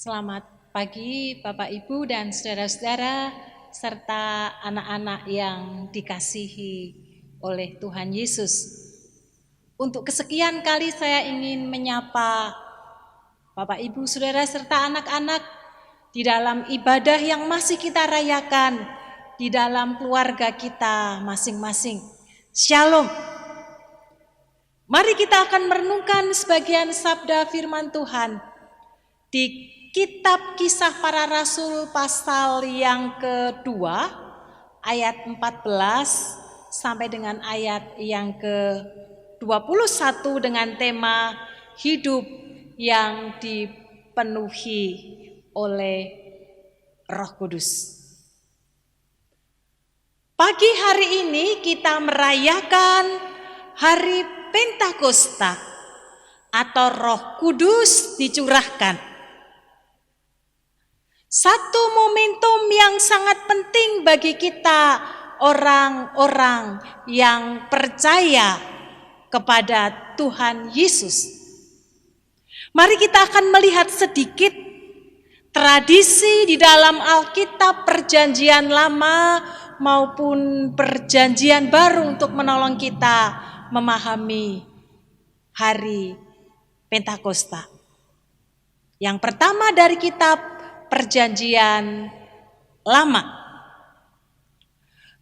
Selamat pagi Bapak Ibu dan saudara-saudara serta anak-anak yang dikasihi oleh Tuhan Yesus. Untuk kesekian kali saya ingin menyapa Bapak Ibu saudara serta anak-anak di dalam ibadah yang masih kita rayakan di dalam keluarga kita masing-masing. Shalom. Mari kita akan merenungkan sebagian sabda firman Tuhan di Kitab Kisah Para Rasul pasal yang kedua ayat 14 sampai dengan ayat yang ke-21 dengan tema hidup yang dipenuhi oleh Roh Kudus. Pagi hari ini kita merayakan hari Pentakosta atau Roh Kudus dicurahkan. Satu momentum yang sangat penting bagi kita orang-orang yang percaya kepada Tuhan Yesus. Mari kita akan melihat sedikit tradisi di dalam Alkitab Perjanjian Lama maupun Perjanjian Baru untuk menolong kita memahami hari Pentakosta. Yang pertama dari kitab Perjanjian Lama.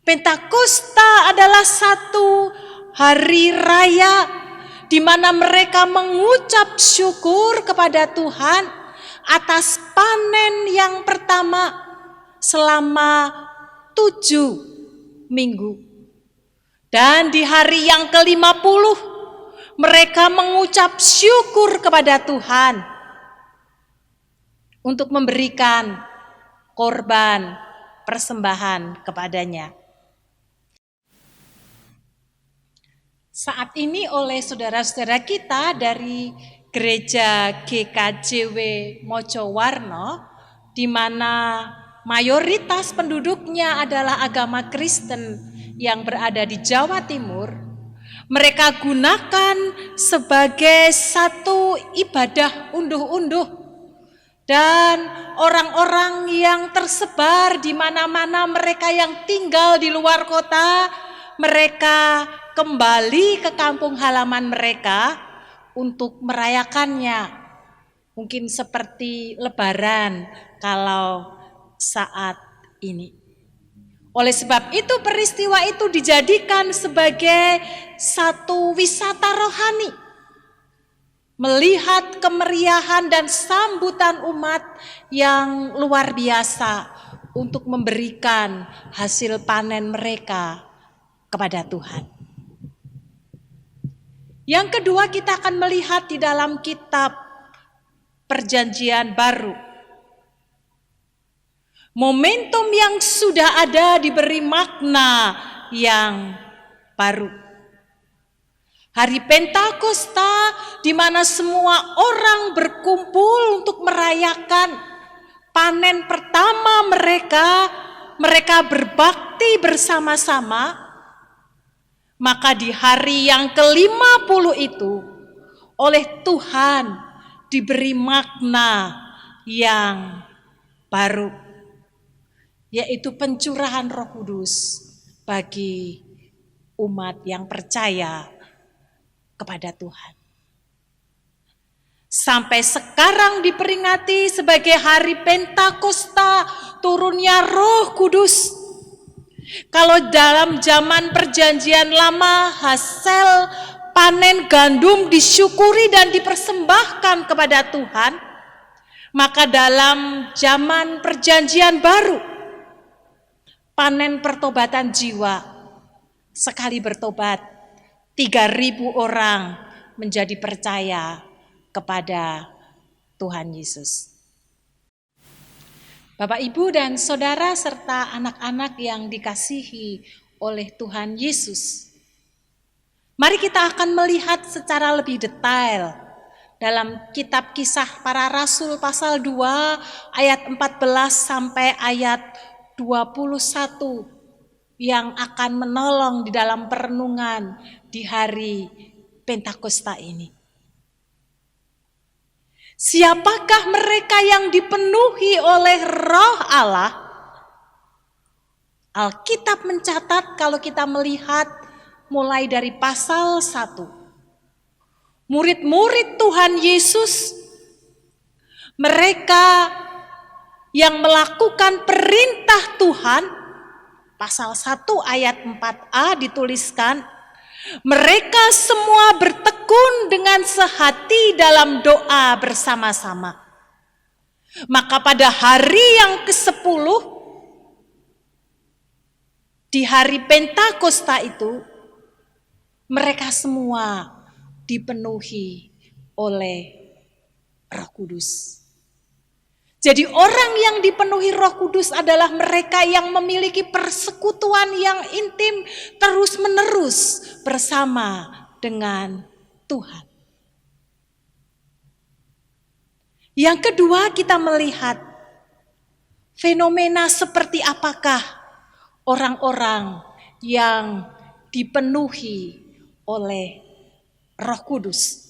Pentakosta adalah satu hari raya di mana mereka mengucap syukur kepada Tuhan atas panen yang pertama selama 7 minggu. Dan di hari yang ke-50 mereka mengucap syukur kepada Tuhan untuk memberikan korban persembahan kepadanya. saat ini oleh saudara-saudara kita dari Gereja GKJW Mojowarno, di mana mayoritas penduduknya adalah agama Kristen yang berada di Jawa Timur, mereka gunakan sebagai satu ibadah unduh-unduh. Dan orang-orang yang tersebar di mana-mana, mereka yang tinggal di luar kota, mereka kembali ke kampung halaman mereka untuk merayakannya. Mungkin seperti Lebaran kalau saat ini. Oleh sebab itu peristiwa itu dijadikan sebagai satu wisata rohani. Melihat kemeriahan dan sambutan umat yang luar biasa untuk memberikan hasil panen mereka kepada Tuhan. Yang kedua, kita akan melihat di dalam kitab Perjanjian Baru. Momentum yang sudah ada diberi makna yang baru. Hari Pentakosta di mana semua orang berkumpul untuk merayakan panen pertama mereka berbakti bersama-sama. Maka di hari yang ke-50 itu oleh Tuhan diberi makna yang baru, yaitu pencurahan Roh Kudus bagi umat yang percaya kepada Tuhan. Sampai sekarang diperingati sebagai hari Pentakosta, turunnya Roh Kudus. Kalau dalam zaman Perjanjian Lama hasil panen gandum disyukuri dan dipersembahkan kepada Tuhan, maka dalam zaman Perjanjian Baru panen pertobatan jiwa, sekali bertobat 3.000 orang menjadi percaya kepada Tuhan Yesus. Bapak, Ibu, dan saudara serta anak-anak yang dikasihi oleh Tuhan Yesus, mari kita akan melihat secara lebih detail dalam kitab Kisah Para Rasul pasal 2 ayat 14 sampai ayat 21 yang akan menolong di dalam perenungan di hari Pentakosta ini. Siapakah mereka yang dipenuhi oleh Roh Allah? Alkitab mencatat kalau kita melihat mulai dari pasal 1. Murid-murid Tuhan Yesus, mereka yang melakukan perintah Tuhan, pasal 1 ayat 4a dituliskan, mereka semua bertekun dengan sehati dalam doa bersama-sama. Maka pada hari yang ke-10, di hari Pentakosta itu, mereka semua dipenuhi oleh Roh Kudus. Jadi orang yang dipenuhi Roh Kudus adalah mereka yang memiliki persekutuan yang intim terus-menerus bersama dengan Tuhan. Yang kedua, kita melihat fenomena seperti apakah orang-orang yang dipenuhi oleh Roh Kudus.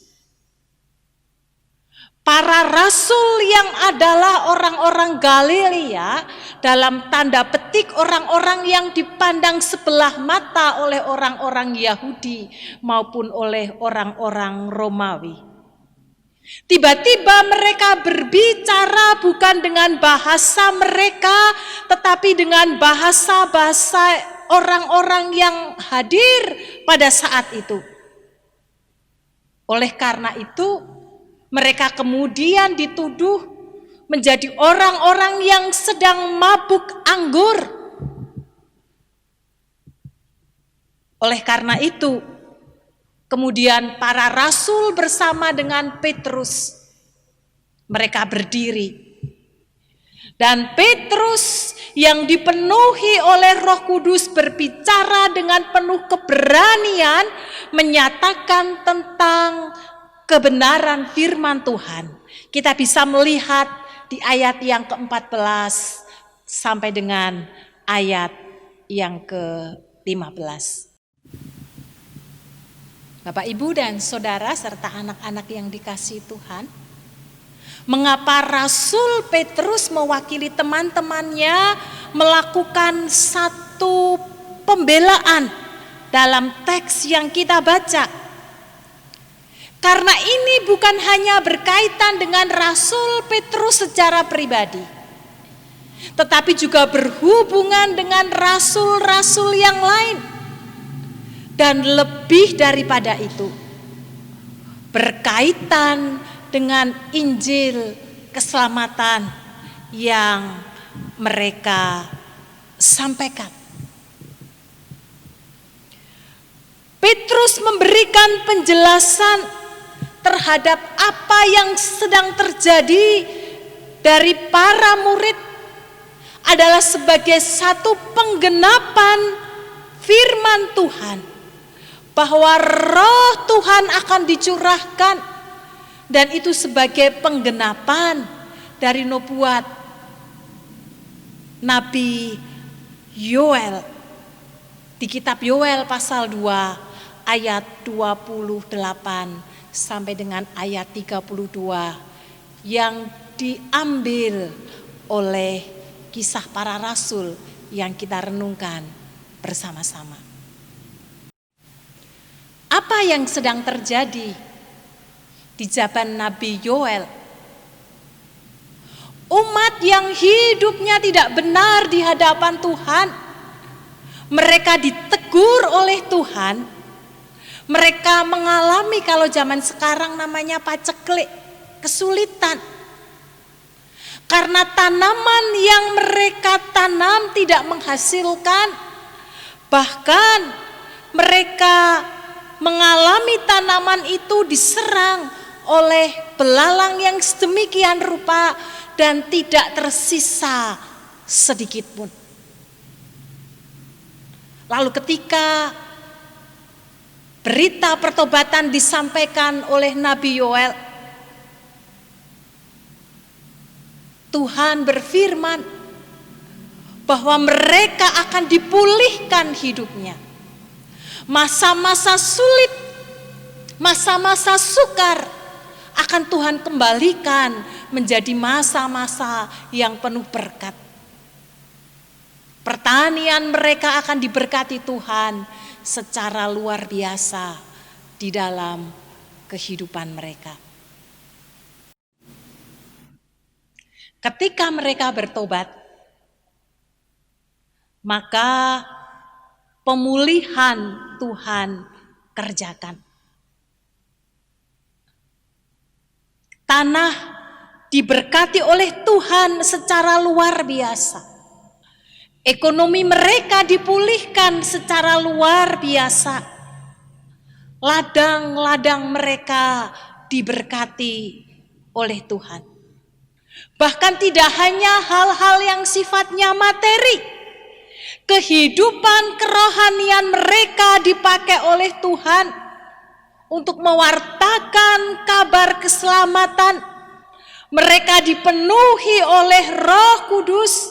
Para rasul yang adalah orang-orang Galilea, dalam tanda petik orang-orang yang dipandang sebelah mata oleh orang-orang Yahudi maupun oleh orang-orang Romawi. Tiba-tiba mereka berbicara bukan dengan bahasa mereka, tetapi dengan bahasa-bahasa orang-orang yang hadir pada saat itu. Oleh karena itu, mereka kemudian dituduh menjadi orang-orang yang sedang mabuk anggur. Oleh karena itu, kemudian para rasul bersama dengan Petrus, mereka berdiri. Dan Petrus yang dipenuhi oleh Roh Kudus berbicara dengan penuh keberanian menyatakan tentang kebenaran firman Tuhan. Kita bisa melihat di ayat yang ke-14 sampai dengan ayat yang ke-15. Bapak, Ibu, dan Saudara serta anak-anak yang dikasihi Tuhan, mengapa Rasul Petrus mewakili teman-temannya melakukan satu pembelaan dalam teks yang kita baca? Karena ini bukan hanya berkaitan dengan Rasul Petrus secara pribadi, tetapi juga berhubungan dengan rasul-rasul yang lain. Dan lebih daripada itu, berkaitan dengan Injil keselamatan yang mereka sampaikan. Petrus memberikan penjelasan terhadap apa yang sedang terjadi dari para murid adalah sebagai satu penggenapan firman Tuhan, bahwa Roh Tuhan akan dicurahkan, dan itu sebagai penggenapan dari nubuat Nabi Yoel di kitab Yoel pasal 2 ayat 28 sampai dengan ayat 32 yang diambil oleh kisah para rasul yang kita renungkan bersama-sama. Apa yang sedang terjadi di zaman Nabi Yoel? Umat yang hidupnya tidak benar di hadapan Tuhan, mereka ditegur oleh Tuhan. Mereka mengalami, kalau zaman sekarang namanya paceklik, kesulitan. Karena tanaman yang mereka tanam tidak menghasilkan. Bahkan mereka mengalami tanaman itu diserang oleh belalang yang sedemikian rupa dan tidak tersisa sedikit pun. Lalu ketika berita pertobatan disampaikan oleh Nabi Yoel, Tuhan berfirman bahwa mereka akan dipulihkan hidupnya. Masa-masa sulit, masa-masa sukar akan Tuhan kembalikan menjadi masa-masa yang penuh berkat. Pertanian mereka akan diberkati Tuhan secara luar biasa di dalam kehidupan mereka. Ketika mereka bertobat, maka pemulihan Tuhan kerjakan. Tanah diberkati oleh Tuhan secara luar biasa. Ekonomi mereka dipulihkan secara luar biasa. Ladang-ladang mereka diberkati oleh Tuhan. Bahkan tidak hanya hal-hal yang sifatnya materi. Kehidupan kerohanian mereka dipakai oleh Tuhan untuk mewartakan kabar keselamatan. Mereka dipenuhi oleh Roh Kudus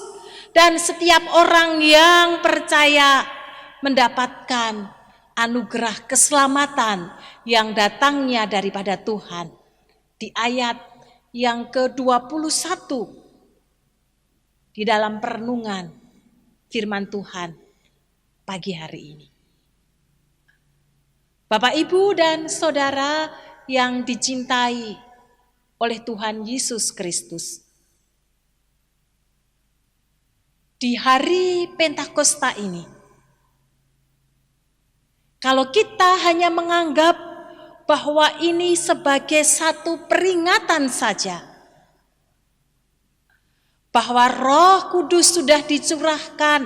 dan setiap orang yang percaya mendapatkan anugerah keselamatan yang datangnya daripada Tuhan. Di ayat yang ke-21 di dalam perenungan firman Tuhan pagi hari ini. Bapak, Ibu, dan Saudara yang dicintai oleh Tuhan Yesus Kristus. Di hari Pentakosta ini, kalau kita hanya menganggap bahwa ini sebagai satu peringatan saja, bahwa Roh Kudus sudah dicurahkan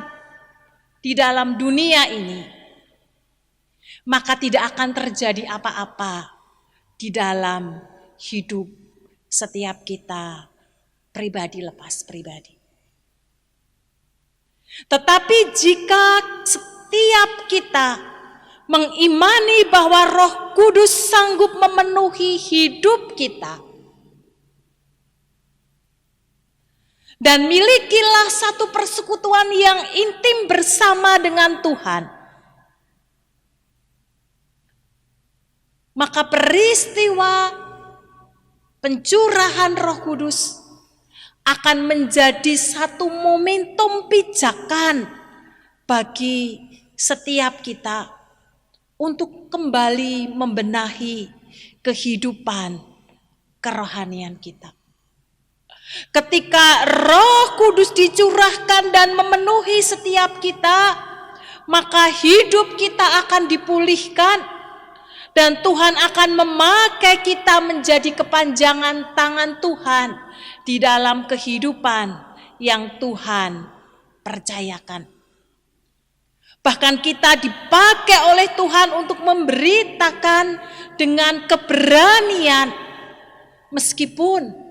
di dalam dunia ini, maka tidak akan terjadi apa-apa di dalam hidup setiap kita pribadi lepas pribadi. Tetapi jika setiap kita mengimani bahwa Roh Kudus sanggup memenuhi hidup kita, dan milikilah satu persekutuan yang intim bersama dengan Tuhan, maka peristiwa pencurahan Roh Kudus akan menjadi satu momentum pijakan bagi setiap kita untuk kembali membenahi kehidupan kerohanian kita. Ketika Roh Kudus dicurahkan dan memenuhi setiap kita, maka hidup kita akan dipulihkan dan Tuhan akan memakai kita menjadi kepanjangan tangan Tuhan di dalam kehidupan yang Tuhan percayakan. Bahkan kita dipakai oleh Tuhan untuk memberitakan dengan keberanian meskipun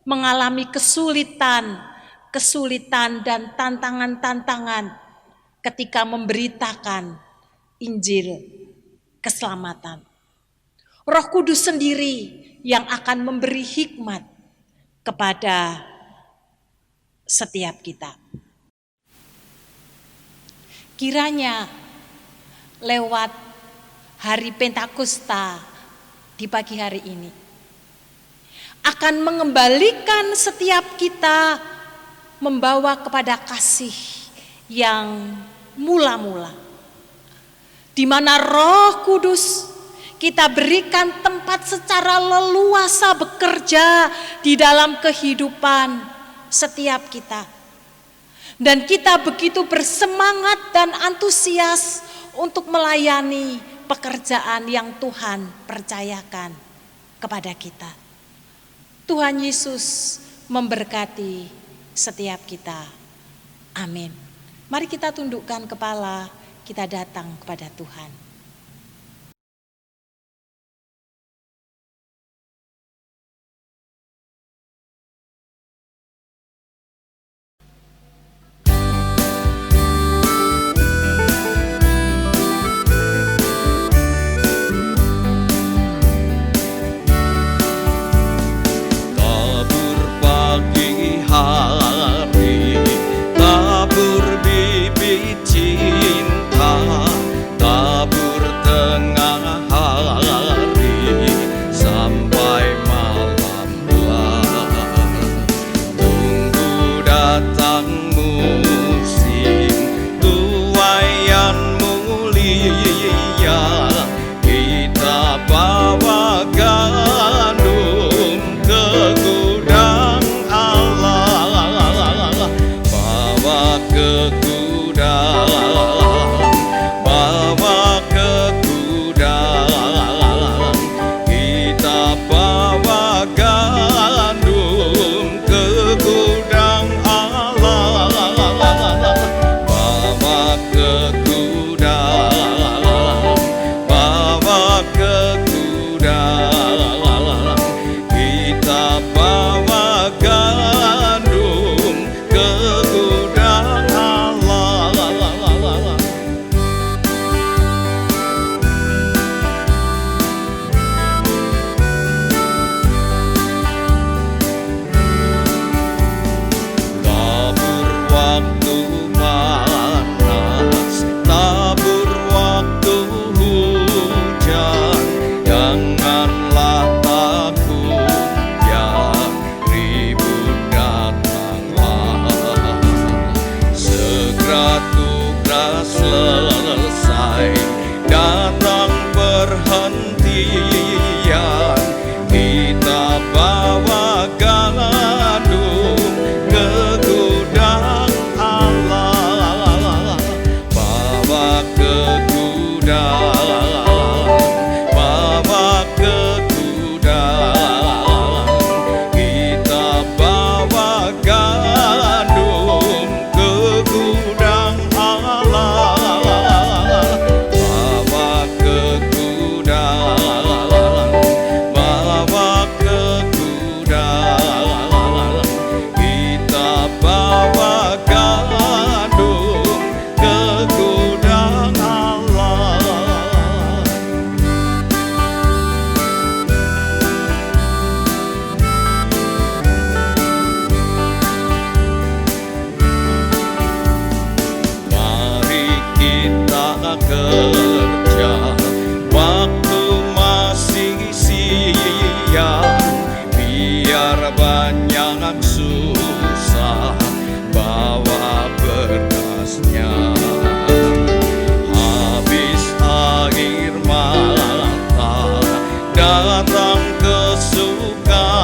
mengalami kesulitan dan tantangan-tantangan ketika memberitakan Injil keselamatan. Roh Kudus sendiri yang akan memberi hikmat kepada setiap kita. Kiranya lewat hari Pentakosta di pagi hari ini akan mengembalikan setiap kita membawa kepada kasih yang mula-mula, di mana Roh Kudus kita berikan tempat secara leluasa bekerja di dalam kehidupan setiap kita. Dan kita begitu bersemangat dan antusias untuk melayani pekerjaan yang Tuhan percayakan kepada kita. Tuhan Yesus memberkati setiap kita. Amin. Mari kita tundukkan kepala, kita datang kepada Tuhan. Tabur bibit cinta, tabur tengah hari sampai malam gelap. Tunggu datang musim tuaian mulia, kita bawa gandum ke gudang ke gudang, bawa ke gudang, kita bawa gandum ke gudang Allah, bawa ke gudang, bawa ke gudang, kita bawa gandum ke gudang Allah. Tabur waktu panas, tabur waktu hujan, janganlah takut yang ribut datanglah. Segera tugas selesai, datang perhentian, kita bawa gandum ke gudang Allah, bawa ke gudang, bawa ke gudang, kita bawa gandum ke gudang Allah, bawa ke gudang, bawa ke gudang, kita bawa gandum kerja, waktu masih siang, biar banyak susah bawa berkasnya. Habis air mata datang kesukaan,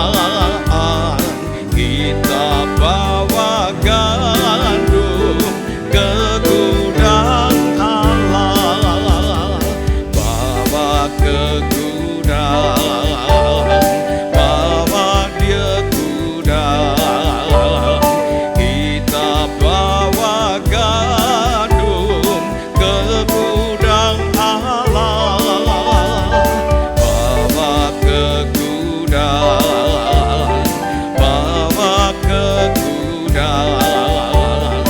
kita bawa gandum ke gudang Allah, bawa ke gudang, bawa dia gudang. Kita bawa gandum ke gudang Allah, bawa ke gudang, bawa ke gudang.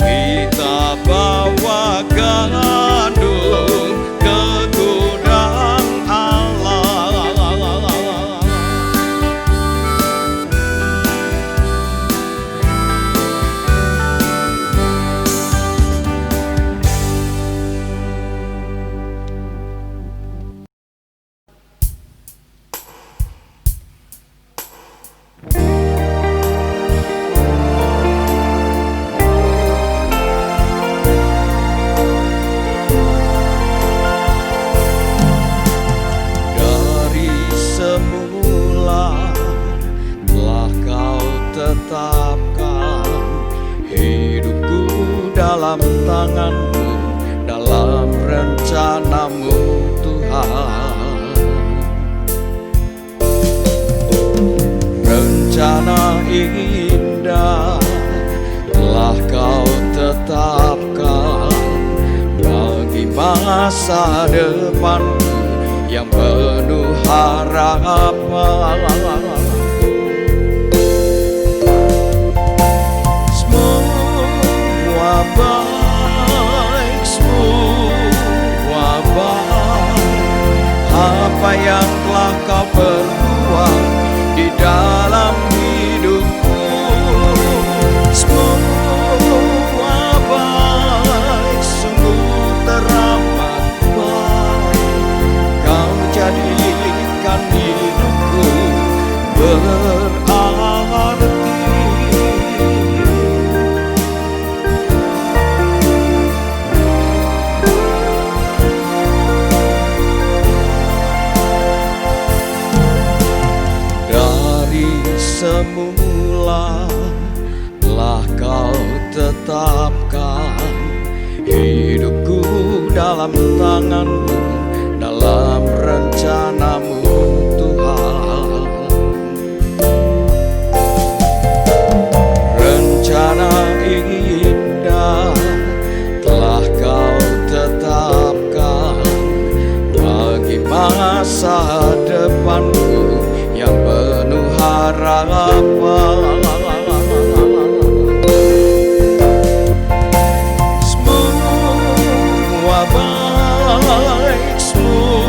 Kita bawa gandum ke gudang Allah. Dari semula telah kau tetapkan hidupku dalam tanganmu, dalam rencanamu Tuhan. Rencana indah telah kau tetapkan bagi masa depanku yang penuh harapan. Semua baik, semua baik, apa yang telah kau perbuat di dalam hidupku. Semua baik, sungguh teramat baik. Kau jadikan hidupku berarti. Dari semula telah kau tetapkan hidupku dalam tanganmu, dalam rencanamu Tuhan. Rencana indah telah kau tetapkan bagi masa depanku yang penuh harapan. Semua baik, semua